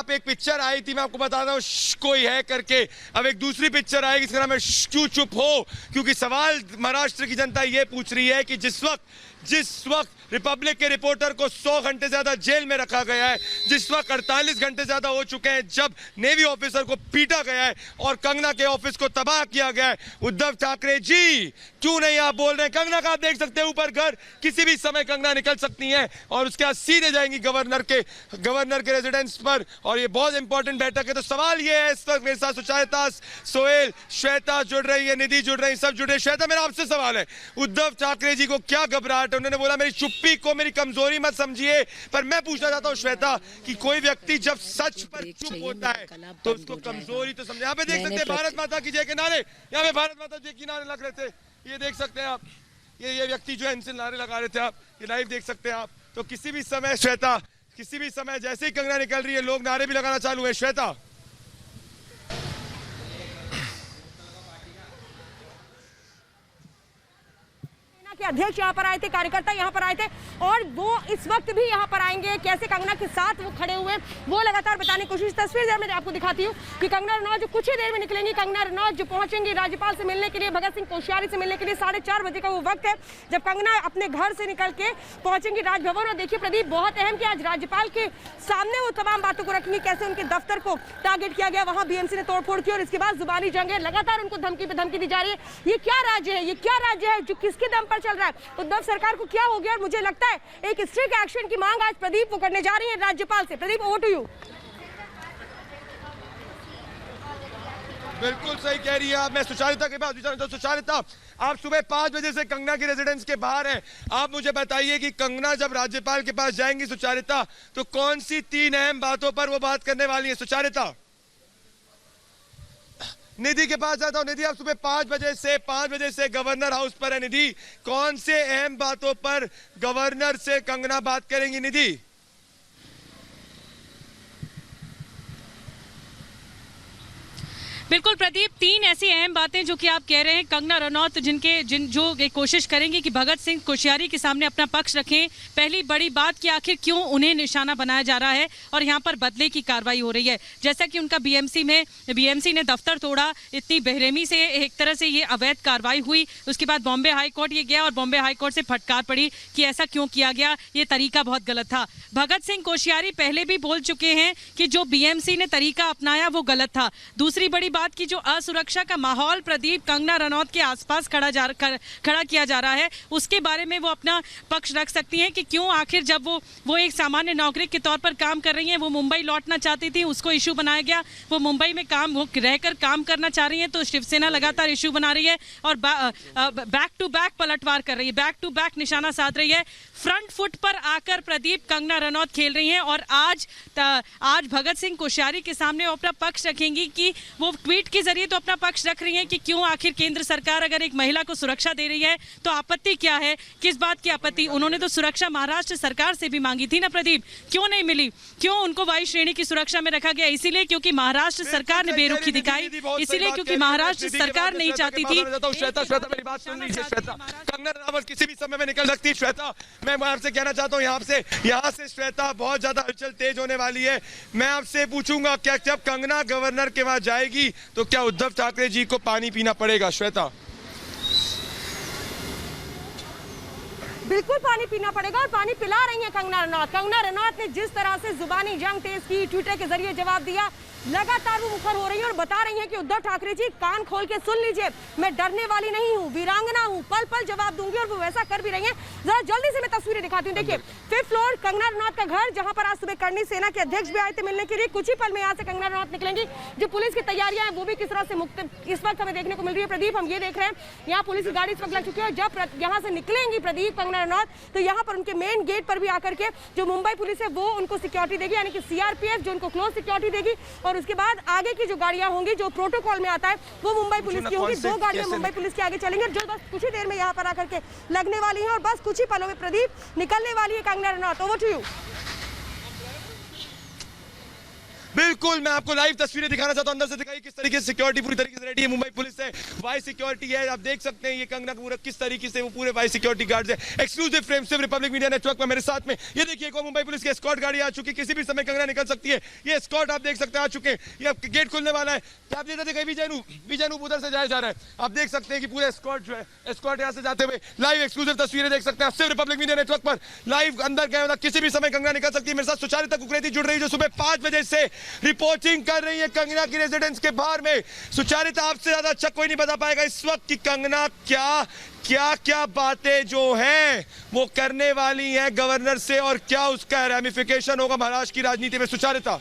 आप एक पिक्चर आई थी, मैं आपको बताता हूँ, कोई है करके। अब एक दूसरी पिक्चर आएगी जिसका नाम है क्यों चुप हो, क्योंकि सवाल महाराष्ट्र की जनता ये पूछ रही है कि जिस वक्त रिपब्लिक के रिपोर्टर को 100 घंटे ज्यादा जेल में रखा गया है, जिस वक्त 48 घंटे ज्यादा हो चुके हैं जब नेवी ऑफिसर को पीटा गया है और कंगना के ऑफिस को तबाह किया गया है, उद्धव ठाकरे जी क्यों नहीं आप बोल रहे हैं? कंगना का आप देख सकते हैं ऊपर घर, किसी भी समय कंगना निकल सकती है और उसके बाद सीधे जाएंगी गवर्नर के रेजिडेंस पर, और ये बहुत इंपॉर्टेंट बैठक है। तो सवाल ये है, इस वक्त मेरे साथ सुचारिता, सोहेल, श्वेता जुड़ रही है, निधि जुड़ रही है, सब जुड़ रहे हैं। श्वेता, मेरा आपसे सवाल है, उद्धव ठाकरे जी को क्या घबराहट है? उन्होंने बोला मेरी चुप्पी को मेरी कमजोरी मत समझिए, पर मैं पूछना चाहता हूँ श्वेता कि कोई व्यक्ति जब सच पर चुप होता है तो उसको कमजोरी तो समझे। यहाँ पे देख सकते हैं भारत माता की जय के नारे, यहाँ पे भारत माता जय के नारे लग रहे थे, ये देख सकते हैं आप, ये व्यक्ति जो है इनसे नारे लगा रहे थे, आप ये लाइव देख सकते हैं आप। तो किसी भी समय श्वेता, किसी भी समय जैसे ही कंगना निकल रही है लोग नारे भी लगाना चालू है। श्वेता, के अध्यक्ष यहाँ पर आए थे, कार्यकर्ता यहाँ पर आए थे और वो इस वक्त भी यहाँ पर आएंगे, कैसे कंगना के साथ वो खड़े हुए वो लगातार बताने की कोशिश। तस्वीर मैं आपको दिखाती हूँ कि कंगना रनौत जो कुछ ही देर में निकलेंगी, कंगना रनौत जो पहुंचेंगी राज्यपाल से मिलने के लिए, भगत सिंह कोश्यारी से मिलने के लिए। 4:30 बजे का वो वक्त है जब कंगना अपने घर से निकल के पहुंचेंगी राजभवन। और देखिए प्रदीप, बहुत अहम कि आज राज्यपाल के सामने वो तमाम बातों को रखेंगी, कैसे उनके दफ्तर को टारगेट किया गया, वहां बीएमसी ने तोड़फोड़ की और इसके बाद जुबानी जंग है, लगातार उनको धमकी पे धमकी दी जा रही है। ये क्या राज्य है, ये क्या राज्य है जो किसके दम पर चल रहा है? उद्धव सरकार को क्या हो गया? और मुझे लगता है एक स्ट्रिक्ट एक्शन की मांग आज प्रदीप वो करने जा रही है राज्यपाल से। Pradeep, over to you. बिल्कुल सही कह रही है आप। मैं सुचारिता के पास विचार, तो सुचारिता आप सुबह 5 बजे से कंगना की रेजिडेंस के बाहर हैं, आप मुझे बताइए कि कंगना जब राज्यपाल के पास जाएंगी सुचारिता, तो कौन सी 3 अहम बातों पर वो बात करने वाली है? सुचारिता, निधि के पास जाता हूं। निधि, आप सुबह 5 बजे से गवर्नर हाउस पर है। निधि, कौन से अहम बातों पर गवर्नर से कंगना बात करेंगी? निधि, बिल्कुल प्रदीप, 3 ऐसी अहम बातें जो कि आप कह रहे हैं, कंगना रनौत जो कोशिश करेंगी कि भगत सिंह कोश्यारी के सामने अपना पक्ष रखें। पहली बड़ी बात कि आखिर क्यों उन्हें निशाना बनाया जा रहा है और यहाँ पर बदले की कार्रवाई हो रही है। जैसा कि उनका बीएमसी ने दफ्तर तोड़ा, इतनी बेरहमी से एक तरह से ये अवैध कार्रवाई हुई, उसके बाद बॉम्बे हाईकोर्ट ये गया और बॉम्बे हाईकोर्ट से फटकार पड़ी कि ऐसा क्यों किया गया, ये तरीका बहुत गलत था। भगत सिंह कोश्यारी पहले भी बोल चुके हैं कि जो बीएमसी ने तरीका अपनाया वो गलत था। दूसरी बड़ी बात की जो असुरक्षा का माहौल प्रदीप कंगना रनौत के आसपास खड़ा किया जा रहा है, उसके बारे में वो अपना पक्ष रख सकती हैं कि क्यों आखिर जब वो एक सामान्य नागरिक के तौर पर काम कर रही हैं, वो मुंबई लौटना चाहती थी, उसको इशू बनाया गया, वो मुंबई में रहकर काम करना चाह रही हैं, तो शिवसेना लगातार इशू बना रही है और बैक टू बैक पलटवार कर रही है, बैक टू बैक निशाना साध रही है। फ्रंट फुट पर आकर प्रदीप कंगना रनौत खेल रही हैं और आज भगत सिंह कोश्यारी के सामने वो अपना पक्ष रखेंगी कि वो ट्वीट के जरिए तो अपना पक्ष रख रही हैं कि क्यों आखिर केंद्र सरकार अगर एक महिला को सुरक्षा दे रही है तो आपत्ति क्या है, किस बात की आपत्ति? उन्होंने तो सुरक्षा महाराष्ट्र सरकार से भी मांगी थी ना प्रदीप, क्यों नहीं मिली? क्यों उनको वायु श्रेणी की सुरक्षा में रखा गया? इसीलिए क्योंकि महाराष्ट्र सरकार ने बेरुखी दिखाई, इसीलिए क्योंकि महाराष्ट्र सरकार नहीं चाहती थी। श्वेता मेरी बात सुन लीजिए। श्वेता, कंगना रनौत किसी भी समय में निकल सकती है। श्वेता, मैं आपसे कहना चाहता हूँ, यहाँ से श्वेता बहुत ज्यादा हलचल तेज होने वाली है। मैं आपसे पूछूंगा, क्या जब कंगना गवर्नर के वहां जाएगी तो क्या उद्धव ठाकरे जी को पानी पीना पड़ेगा? श्वेता, बिल्कुल पानी पीना पड़ेगा और पानी पिला रही हैं कंगना रनौत। कंगना रनौत ने जिस तरह से जुबानी जंग तेज की, ट्विटर के जरिए जवाब दिया, लगातार वो मुखर हो रही है और बता रही हैं कि उद्धव ठाकरे जी कान खोल के सुन लीजिए, मैं डरने वाली नहीं हूँ, वीरांगना हूँ, पल पल जवाब दूंगी, और वो वैसा कर भी रही हैं। जरा जल्दी से मैं तस्वीरें दिखाती हूँ। देखिए 5th फ्लोर कंगना रनौत का घर, जहाँ पर आज सुबह करणी सेना के अध्यक्ष भी आए थे मिलने के लिए। कुछ ही पल में यहाँ से कंगना रनौत निकलेंगी। जो पुलिस की तैयारियां हैं वो भी किस तरह से मुक्त इस वक्त हमें देखने को मिल रही है। प्रदीप, हम ये देख रहे हैं यहाँ पुलिस की गाड़ी इस वक्त लग चुकी है। जब यहाँ से निकलेंगी प्रदीप कंगना रनौत, तो यहाँ पर उनके मेन गेट पर भी आकर के जो मुंबई पुलिस है वो उनको सिक्योरिटी देगी, यानी कि सीआरपीएफ जो उनको क्लोज सिक्योरिटी देगी। और उसके बाद आगे की जो गाड़ियां होंगी, जो प्रोटोकॉल में आता है, वो मुंबई पुलिस की होंगी। 2 गाड़ियां मुंबई पुलिस के आगे चलेंगी, जो बस कुछ ही देर में यहाँ पर आकर के लगने वाली है और बस कुछ ही पलों में प्रदीप निकलने वाली है Kangana Ranaut. Over to you. बिल्कुल, मैं आपको लाइव तस्वीरें दिखाना चाहता हूं, अंदर से दिखाई किस तरीके से सिक्योरिटी पूरी तरीके से रेडी है। मुंबई पुलिस है, वाई सिक्योरिटी है, आप देख सकते हैं ये कंगना पूरा किस तरीके से वो पूरे वाई सिक्योरिटी गार्ड्स है। एक्सक्लूसिव फ्रेम सिर्फ रिपब्लिक मीडिया नेटवर्क में मेरे साथ में ये देखिए एक और मुंबई पुलिस की एस्कॉर्ट गाड़ी आ चुकी है, किसी भी समय कंगना निकल सकती है। ये एस्कॉर्ट आप देख सकते हैं आ चुके हैं, ये गेट खुलने वाला है। आप देख सकते हैं विजयनूप उधर से जाया जा रहा है, आप देख सकते हैं कि पूरे एस्कॉर्ट जो है एस्कॉर्ट यहाँ से जाते हुए लाइव एक्सक्लूसिव तस्वीरें देख सकते हैं सिर्फ रिपब्लिक मीडिया नेटवर्क पर लाइव। अंदर गए मतलब किसी भी समय कंगना निकल सकती है। मेरे साथ सुचारिता कुकरेती जुड़ रही है जो सुबह 5 बजे से रिपोर्टिंग कर रही है कंगना की रेजिडेंस के बाहर में। सुचारिता, आपसे ज्यादा अच्छा कोई नहीं बता पाएगा इस वक्त कि कंगना क्या बातें जो हैं वो करने वाली हैं गवर्नर से और क्या उसका रैमिफिकेशन होगा महाराष्ट्र की राजनीति में। सुचारिता।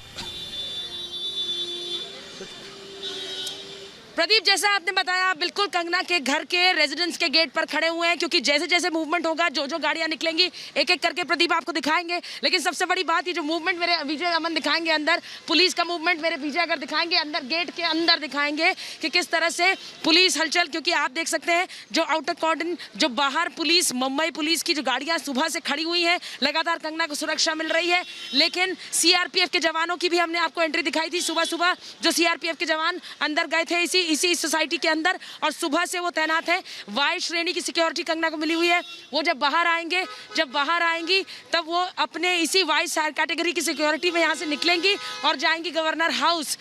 प्रदीप, जैसा आपने बताया बिल्कुल कंगना के घर के रेजिडेंस के गेट पर खड़े हुए हैं, क्योंकि जैसे जैसे मूवमेंट होगा जो गाड़ियां निकलेंगी एक एक करके प्रदीप आपको दिखाएंगे। लेकिन सबसे बड़ी बात ये जो मूवमेंट मेरे विजय अमन दिखाएंगे अंदर, पुलिस का मूवमेंट मेरे विजय अगर दिखाएंगे अंदर गेट के अंदर दिखाएंगे कि किस तरह से पुलिस हलचल, क्योंकि आप देख सकते हैं जो आउटर कॉर्डन जो बाहर पुलिस मुंबई पुलिस की जो गाड़ियां सुबह से खड़ी हुई हैं, लगातार कंगना को सुरक्षा मिल रही है। लेकिन सीआरपीएफ के जवानों की भी हमने आपको एंट्री दिखाई थी सुबह सुबह, जो सीआरपीएफ के जवान अंदर गए थे इसी सोसाइटी के अंदर और सुबह से वो तैनात है। वाई श्रेणी की सिक्योरिटी कंगना को मिली हुई है। वो जब बाहर आएंगी तब वो अपने इसी वाई कैटेगरी की सिक्योरिटी में यहाँ से निकलेंगी और जाएंगी गवर्नर हाउस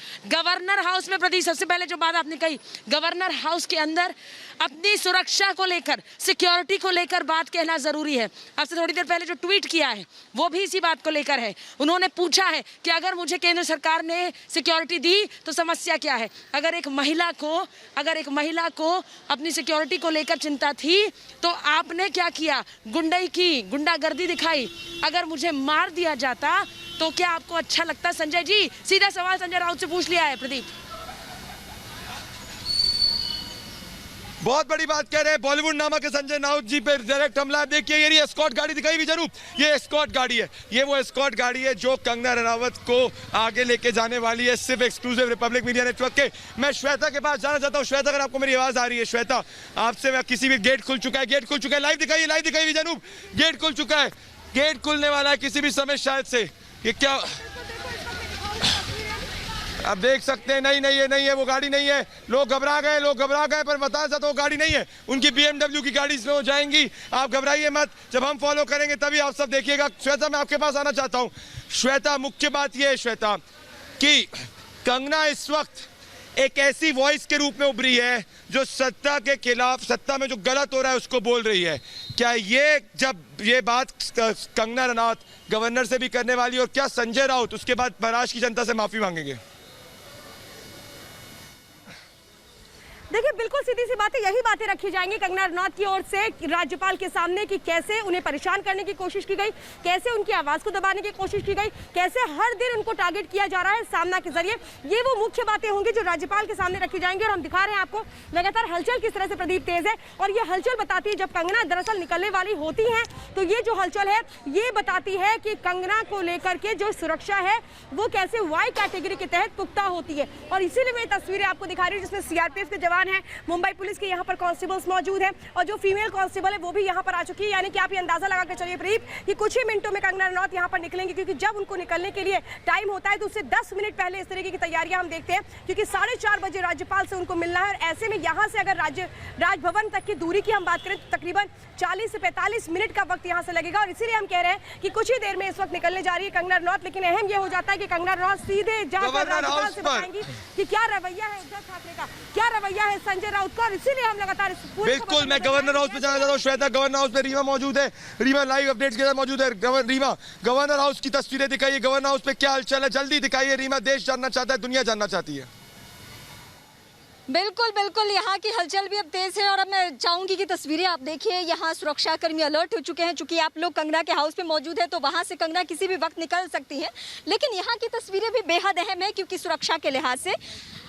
में। प्रदीप, सबसे पहले जो बात आपने कही, गवर्नर हाउस के अंदर अपनी सुरक्षा को लेकर, सिक्योरिटी को लेकर बात कहना जरूरी है। आपसे थोड़ी देर पहले जो ट्वीट किया है वो भी इसी बात को लेकर है। उन्होंने पूछा है कि अगर मुझे केंद्र सरकार ने सिक्योरिटी दी तो समस्या क्या है। अगर एक महिला को अपनी सिक्योरिटी को लेकर चिंता थी तो आपने क्या किया, गुंडागर्दी दिखाई। अगर मुझे मार दिया जाता तो क्या आपको अच्छा लगता? संजय जी, सीधा सवाल संजय राउत से पूछ लिया है प्रदीप। बहुत बड़ी बात कह रहे हैं बॉलीवुड नामा के संजय राउत जी पे डायरेक्ट हमला। देखिए ये एस्कॉर्ट गाड़ी दिखाई विजयनूप, ये एस्कॉर्ट गाड़ी है, ये वो एस्कॉर्ट गाड़ी है जो कंगना रनावत को आगे लेके जाने वाली है सिर्फ एक्सक्लूसिव रिपब्लिक मीडिया नेटवर्क के। मैं श्वेता के पास जाना चाहता हूँ। श्वेता, अगर आपको मेरी आवाज आ रही है, श्वेता आपसे मैं किसी भी गेट खुल चुका है, लाइव दिखाइए विजयनूप, गेट खुल चुका है, गेट खुलने वाला है किसी भी समय शायद से। ये क्या आप देख सकते हैं, नहीं है वो गाड़ी नहीं है। लोग घबरा गए पर बता सकता वो गाड़ी नहीं है, उनकी BMW की गाड़ी इसमें हो जाएंगी। आप घबराइए मत, जब हम फॉलो करेंगे तभी आप सब देखिएगा। श्वेता, मैं आपके पास आना चाहता हूँ। श्वेता, मुख्य बात यह है श्वेता कि कंगना इस वक्त एक ऐसी वॉइस के रूप में उभरी है जो सत्ता के खिलाफ, सत्ता में जो गलत हो रहा है उसको बोल रही है। क्या ये बात कंगना रनावत गवर्नर से भी करने वाली और क्या संजय राउत उसके बाद महाराष्ट्र की जनता से माफी मांगेंगे? देखिए, बिल्कुल सीधी सी बात है, यही बातें रखी जाएंगी कंगना रनौत की ओर से राज्यपाल के सामने कि कैसे उन्हें परेशान करने की कोशिश की गई, कैसे उनकी आवाज को दबाने की कोशिश की गई, कैसे हर दिन उनको टारगेट किया जा रहा है सामना के जरिए। ये वो मुख्य बातें होंगी जो राज्यपाल के सामने रखी जाएंगी। और हम दिखा रहे हैं आपको लगातार हलचल किस तरह से प्रदीप तेज है, और ये हलचल बताती है जब कंगना दरअसल निकलने वाली होती है तो ये जो हलचल है ये बताती है कि कंगना को लेकर के जो सुरक्षा है वो कैसे वाई कैटेगरी के तहत पुख्ता होती है। और इसीलिए मैं तस्वीरें आपको दिखा रही हूँ जिसमें सीआरपीएफ के जवान है, मुंबई पुलिस के यहाँ पर कांस्टेबल्स मौजूद हैं और जो फीमेल कांस्टेबल है वो भी यहाँ पर आ चुकी है। यानी कि आप ये अंदाजा लगा के चलिए प्रदीप कि कुछ ही मिनटों में कंगना रनौत यहाँ पर निकलेंगे, क्योंकि जब उनको निकलने के लिए टाइम होता है तो उससे 10 मिनट पहले इस तरीके की तैयारियां हम देखते हैं, क्योंकि 4:30 बजे राज्यपाल से उनको मिलना है। और ऐसे में यहाँ से अगर राजभवन तक की दूरी की हम बात करें तो तकरीबन 40 से 45 मिनट का वक्त यहाँ से लगेगा। और इसीलिए हम कह रहे हैं कि कुछ ही देर में इस वक्त निकलने जा रही है कंगना रनौत। लेकिन अहम ये हो जाता है कि कंगना रनौत सीधे जाकर राज्यपाल से बताएंगी कि क्या रवैया है उद्धव ठाकरे का, क्या रवैया है संजय राउत का। और इसीलिए हम लगातार बिल्कुल मैं गवर्नर हाउस में जाना चाहता हूँ। श्वेता, गवर्नर हाउस में रीमा मौजूद है, रीमा लाइव अपडेट्स के साथ मौजूद है। रीमा, गवर्नर हाउस की तस्वीरें दिखाइए, गवर्नर हाउस पे क्या हलचल है, जल्दी दिखाइए रीमा, देश जानना चाहता है, दुनिया जानना चाहती है। बिल्कुल यहाँ की हलचल भी अब तेज है और अब मैं चाहूंगी कि तस्वीरें आप देखिए। यहाँ सुरक्षा कर्मी अलर्ट हो चुके हैं, चूंकि आप लोग कंगना के हाउस पे मौजूद है तो वहाँ से कंगना किसी भी वक्त निकल सकती है। लेकिन यहाँ की तस्वीरें भी बेहद अहम है क्योंकि सुरक्षा के लिहाज से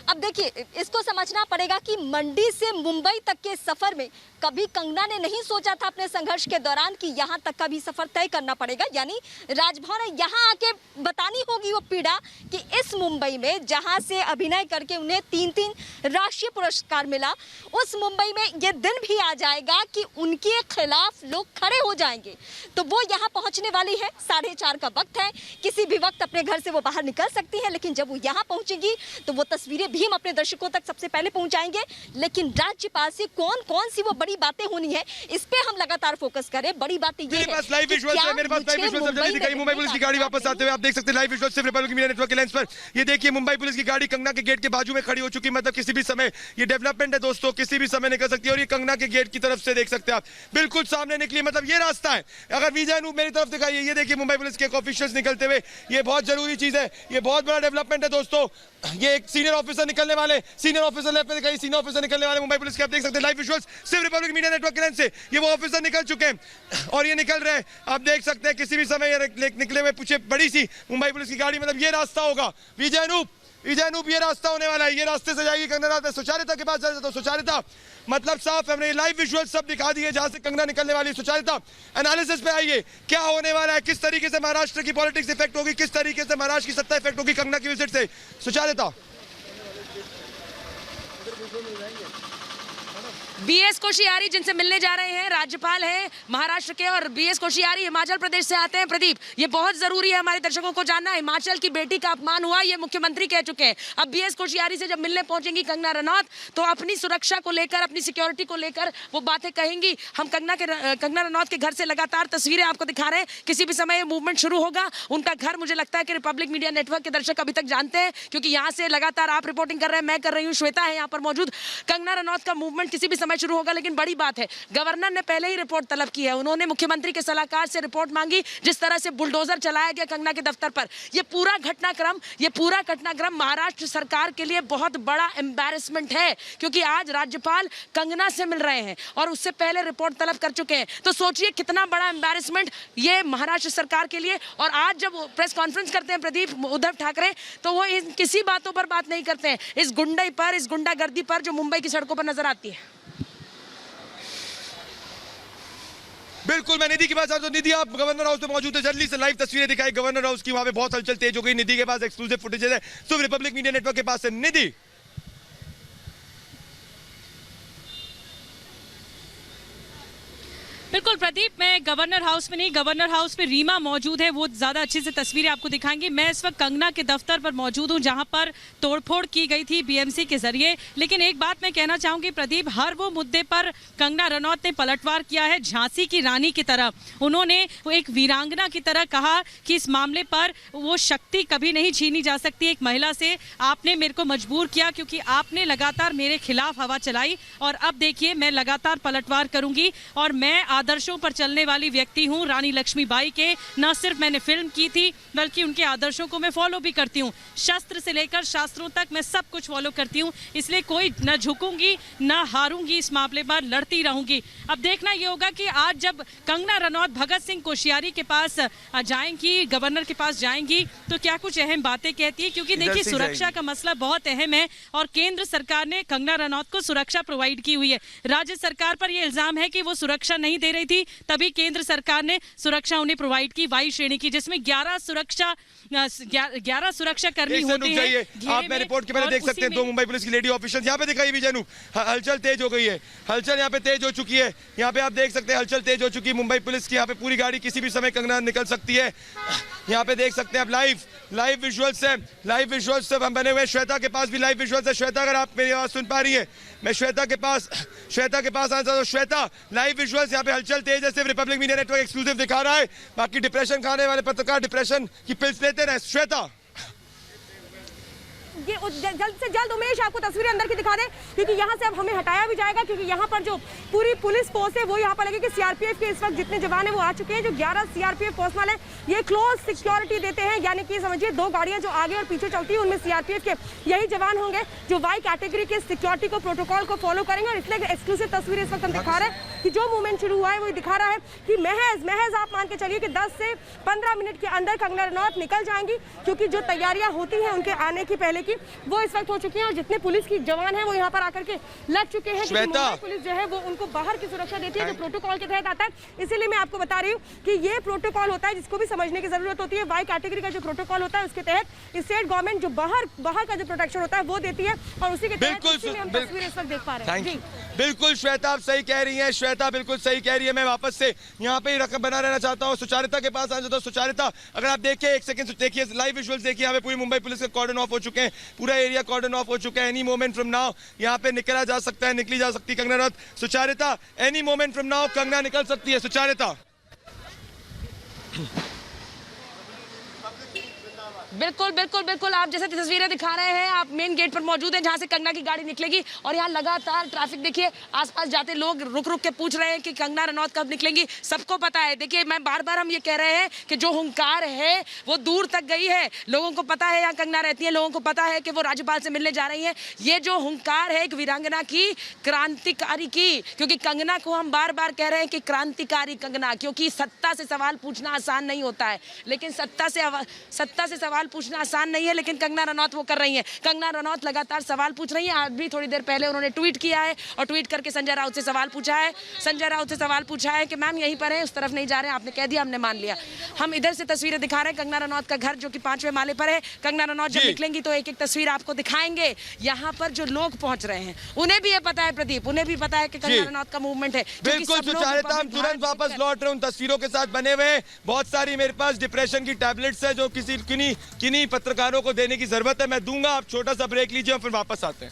अब देखिए, इसको समझना पड़ेगा कि मंडी से मुंबई तक के सफर में कभी कंगना ने नहीं सोचा था अपने संघर्ष के दौरान कि यहाँ तक का भी सफर तय करना पड़ेगा, यानी राजभवन यहाँ आके बतानी होगी वो पीड़ा कि इस मुंबई में जहाँ से अभिनय करके उन्हें 3-3 राष्ट्रीय पुरस्कार मिला, उस मुंबई में ये दिन भी आ जाएगा कि उनके खिलाफ लोग खड़े हो जाएंगे। तो वो यहाँ पहुँचने वाली है, 4:30 का वक्त है, किसी भी वक्त अपने घर से वो बाहर निकल सकती है, लेकिन जब वो यहाँ पहुँचेगी तो वो तस्वीरें भी हम अपने दर्शकों तक सबसे पहले पहुँचाएंगे। लेकिन राज्यपाल से कौन सी वो बड़ी बातें होनी है, इस पे हम लगातार फोकस करें। बड़ी बात ये मेरे पास लाइव विजुअल्स है, मेरे पास लाइव विजुअल्स जल्दी दिखाइए। मुंबई पुलिस की गाड़ी वापस आते हुए आप देख सकते हैं लाइव विजुअल्स सिर्फ रिपब्लिक मीडिया नेटवर्क के लेंस पर। ये देखिए मुंबई पुलिस की गाड़ी कंगना के गेट के बाजू में खड़ी हो चुकी, मतलब किसी भी समय ये डेवलपमेंट है दोस्तों, किसी भी समय निकल सकती है। और ये कंगना के गेट की तरफ से देख सकते हैं आप, बिल्कुल सामने निकली, मतलब ये रास्ता है। अगर विजय अनूप मेरी तरफ दिखाइए, ये देखिए मुंबई पुलिस के ऑफिशियल्स निकलते हुए, ये बहुत जरूरी चीज है, ये बहुत बड़ा डेवलपमेंट है दोस्तों। ये एक सीनियर ऑफिसर निकलने वाले, सीनियर ऑफिसर लेफ्ट पे दिखाइए, सीनियर ऑफिसर निकलने वाले मुंबई पुलिस के, आप देख सकते हैं लाइव विजुअल्स सिर्फ रिपब्लिक मीडिया नेटवर्क के लेंस से। ये वो ऑफिसर निकल चुके हैं और ये निकल रहे हैं, आप देख सकते हैं किसी भी समय ये निकले हुए पीछे बड़ी सी मुंबई पुलिस की गाड़ी, मतलब ये रास्ता होगा विजय अनूप, ये रास्ता होने वाला है। ये रास्ते से जाएगी कंगना रात सुचारिता के पास जाए तो सुचारिता, मतलब साफ हमने ये लाइव विजुअल सब दिखा दिए जहां से कंगना निकलने वाली सुचारिता। एनालिसिस पे आइए, क्या होने वाला है, किस तरीके से महाराष्ट्र की पॉलिटिक्स इफेक्ट होगी, किस तरीके से महाराष्ट्र की सत्ता इफेक्ट होगी कंगना की विजिट से। सुचारिता, बीएस कोश्यारी जिनसे मिलने जा रहे हैं, राज्यपाल हैं महाराष्ट्र के, और बीएस कोश्यारी हिमाचल प्रदेश से आते हैं। प्रदीप, ये बहुत जरूरी है हमारे दर्शकों को जानना, हिमाचल की बेटी का अपमान हुआ, ये मुख्यमंत्री कह चुके हैं। अब बीएस कोश्यारी से जब मिलने पहुंचेंगी कंगना रनौत तो अपनी सुरक्षा को लेकर, अपनी सिक्योरिटी को लेकर वो बातें कहेंगी। हम कंगना रनौत के घर से लगातार तस्वीरें आपको दिखा रहे हैं, किसी भी समय मूवमेंट शुरू होगा। उनका घर मुझे लगता है कि रिपब्लिक मीडिया नेटवर्क के दर्शक अभी तक जानते हैं, क्योंकि यहाँ से लगातार आप रिपोर्टिंग कर रहे हैं, मैं कर रही हूँ, श्वेता है यहाँ पर मौजूद। कंगना रनौत का मूवमेंट किसी भी समय शुरू होगा, लेकिन बड़ी बात है गवर्नर ने पहले ही रिपोर्ट तलब की है। उन्होंने मुख्यमंत्री के सलाहकार से रिपोर्ट मांगी, जिस तरह से बुलडोजर चलाया गया कंगना के दफ्तर पर। ये पूरा घटनाक्रम महाराष्ट्र सरकार के लिए बहुत बड़ा एम्बैरेसमेंट है, क्योंकि आज राज्यपाल कंगना से मिल रहे हैं और उससे पहले रिपोर्ट तलब कर चुके हैं। तो सोचिए कितना बड़ा एम्बैरेसमेंट ये महाराष्ट्र सरकार के लिए। और आज जब प्रेस कॉन्फ्रेंस करते हैं प्रदीप उद्धव ठाकरे, तो वो किसी बातों पर बात नहीं करते हैं, इस गुंडई पर, इस गुंडागर्दी पर जो मुंबई की सड़कों पर नजर आती है। बिल्कुल, मैं निधि के पास तो निधि आप गवर्नर हाउस में मौजूद है, जल्दी से लाइव तस्वीरें दिखाई गवर्नर हाउस की, वहां पे बहुत हलचल तेज हो गई। निधि के पास एक्सक्लूसिव फुटेज है, तो रिपब्लिक मीडिया नेटवर्क के पास है निधि। बिल्कुल प्रदीप, मैं गवर्नर हाउस में नहीं, गवर्नर हाउस में रीमा मौजूद है, वो ज़्यादा अच्छे से तस्वीरें आपको दिखाएंगे। मैं इस वक्त कंगना के दफ्तर पर मौजूद हूँ, जहाँ पर तोड़फोड़ की गई थी बीएमसी के जरिए। लेकिन एक बात मैं कहना चाहूँगी प्रदीप, हर वो मुद्दे पर कंगना रनौत ने पलटवार किया है, झांसी की रानी की तरह। उन्होंने एक वीरांगना की तरह कहा कि इस मामले पर वो शक्ति कभी नहीं छीनी जा सकती एक महिला से। आपने मेरे को मजबूर किया क्योंकि आपने लगातार मेरे खिलाफ हवा चलाई, और अब देखिए मैं लगातार पलटवार करूंगी। और मैं आदर्शों पर चलने वाली व्यक्ति हूं, रानी लक्ष्मीबाई के न सिर्फ मैंने फिल्म की थी बल्कि उनके आदर्शों को मैं फॉलो भी करती हूं। शस्त्र से लेकर शास्त्रों तक मैं सब कुछ फॉलो करती हूं, इसलिए कोई न झुकूंगी न हारूंगी, इस मामले पर लड़ती रहूंगी। अब देखना ये होगा कि आज जब कंगना रनौत भगत सिंह कोश्यारी के पास जाएंगी, गवर्नर के पास जाएंगी, तो क्या कुछ अहम बातें कहती है, क्योंकि देखिए सुरक्षा का मसला बहुत अहम है और केंद्र सरकार ने कंगना रनौत को सुरक्षा प्रोवाइड की हुई है। राज्य सरकार पर यह इल्जाम है कि वो सुरक्षा नहीं दे रही थी, तभी केंद्र सरकार ने सुरक्षा उन्हें प्रोवाइड की, वायु श्रेणी की, जिसमें 11 सुरक्षा कर्मी होते हैं। आप मैं रिपोर्ट के पहले देख सकते हैं, 2 मुंबई पुलिस की लेडी ऑफिसर्स यहाँ पे दिखाई विजय अनूप। हलचल तेज हो गई है, हलचल यहाँ पे तेज हो चुकी है। यहाँ पे आप देख सकते हैं हलचल तेज हो चुकी है मुंबई पुलिस की। यहाँ पे पूरी गाड़ी किसी भी समय कंगना निकल सकती है। यहाँ पे देख सकते हैं आप लाइव विजुअल्स है, लाइव विजुअल्स सब हम बने हुए हैं। श्वेता के पास भी लाइव विजुअल्स है। श्वेता, अगर आप मेरी आवाज सुन पा रही है, मैं श्वेता के पास आना चाहता हूँ। श्वेता, लाइव विजुअल्स यहाँ पे हलचल तेज है, सिर्फ रिपब्लिक मीडिया नेटवर्क एक्सक्लूसिव दिखा रहा है। बाकी डिप्रेशन खाने वाले पत्रकार डिप्रेशन की पिल्स लेते रहे। श्वेता, ये जल्द से जल्द उमेश आपको तस्वीरें अंदर की दिखा दें, क्योंकि यहाँ से अब हमें हटाया भी जाएगा, क्योंकि यहाँ पर जो पूरी पुलिस फोर्स है वो यहाँ पर लगेगी। सीआरपीएफ के इस वक्त जितने जवान है वो आ चुके हैं, जो 11 सीआरपीएफ फोर्स वाले ये क्लोज सिक्योरिटी देते हैं, यानी कि समझिए 2 गाड़ियाँ जो आगे और पीछे चलती है उनमें सीआरपीएफ के यही जवान होंगे जो वाई कैटेगरी के सिक्योरिटी को, प्रोटोकॉल को फॉलो करेंगे। और इसलिए एक्सक्लूसिव तस्वीरें इस वक्त हम दिखा रहे हैं। कि जो मूवमेंट शुरू हुआ है वो दिखा रहा है कि महज आप मान के चलिए कि 10 से 15 मिनट के अंदर कंगना रनौत निकल जाएंगी, क्योंकि जो तैयारियां होती हैं उनके आने की पहले की वो इस वक्त हो चुकी हैं और जितने पुलिस की जवान हैं वो यहाँ पर आकर के लग चुके हैं। मुंबई पुलिस जो है वो उनको बाहर की सुरक्षा देती है जो प्रोटोकॉल के तहत आता है। इसीलिए मैं आपको बता रही हूँ कि ये प्रोटोकॉल होता है जिसको भी समझने की जरूरत होती है। वाई कैटेगरी का जो प्रोटोकॉल होता है उसके तहत स्टेट गवर्नमेंट जो बाहर का जो प्रोटेक्शन होता है वो देती है और उसी के तहत हम तस्वीरें इस वक्त देख पा रहे हैं। बिल्कुल श्वेता, आप सही कह रही हैं। श्वेता बिल्कुल सही कह रही है। मैं वापस से यहाँ पे ही रकम बना रहना चाहता हूँ, सुचारिता के पास आना चाहता हूँ। सुचारिता, अगर आप देखिए एक सेकंड देखिए, लाइव विजुअल्स देखिए, यहाँ पे पूरी मुंबई पुलिस के कॉर्डन ऑफ हो चुके हैं, पूरा एरिया कॉर्डन ऑफ हो चुका है। एनी मोमेंट फ्रॉम नाउ यहाँ पे निकला जा सकता है, निकली जा सकती है Kangana Ranaut. Sucharita, any moment from now Kangana निकल सकती है। सुचारिता, बिल्कुल बिल्कुल बिल्कुल, आप जैसे तस्वीरें दिखा रहे हैं, आप मेन गेट पर मौजूद हैं जहां से कंगना की गाड़ी निकलेगी और यहाँ लगातार ट्रैफिक देखिए, आसपास जाते लोग रुक रुक के पूछ रहे हैं कि कंगना रनौत कब निकलेंगी। सबको पता है, देखिए मैं बार बार हम ये कह रहे हैं कि जो हुंकार है वो दूर तक गई है। लोगों को पता है यहाँ कंगना रहती है, लोगों को पता है कि वो राज्यपाल से मिलने जा रही है। ये जो हुंकार है एक वीरांगना की, क्रांतिकारी की, क्योंकि कंगना को हम बार बार कह रहे हैं कि क्रांतिकारी कंगना, क्योंकि सत्ता से सवाल पूछना आसान नहीं होता है, लेकिन सत्ता से सवाल पूछना आसान नहीं है, लेकिन कंगना रनौत वो कर रही हैं। कंगना रनौत लगातार सवाल पूछ रही हैं। आज भी थोड़ी देर पहले उन्होंने ट्वीट किया है और ट्वीट करके संजय राउत से सवाल पूछा है। संजय राउत से सवाल पूछा है कि मैम यहीं पर है, उस तरफ नहीं जा रहे हैं। आपने कह दिया, हमने मान लिया। हम इधर से तस्वीरें दिखा रहे हैं कंगना रनौत का घर जो कि 5वें माले पर है। कंगना रनौत जब निकलेंगी तो एक एक तस्वीर आपको दिखाएंगे। यहाँ पर जो लोग पहुंच रहे हैं उन्हें भी ये पता है प्रदीप, उन्हें भी पता है कि कंगना रनौत का मूवमेंट है। बिल्कुल सुचारिता, हम तुरंत वापस लौट रहे हैं उन तस्वीरों के साथ बने हुए। बहुत सारी मेरे पास डिप्रेशन की टैबलेट्स है जो किन्हीं पत्रकारों को देने की जरूरत है, मैं दूंगा। आप छोटा सा ब्रेक लीजिए और फिर वापस आते हैं।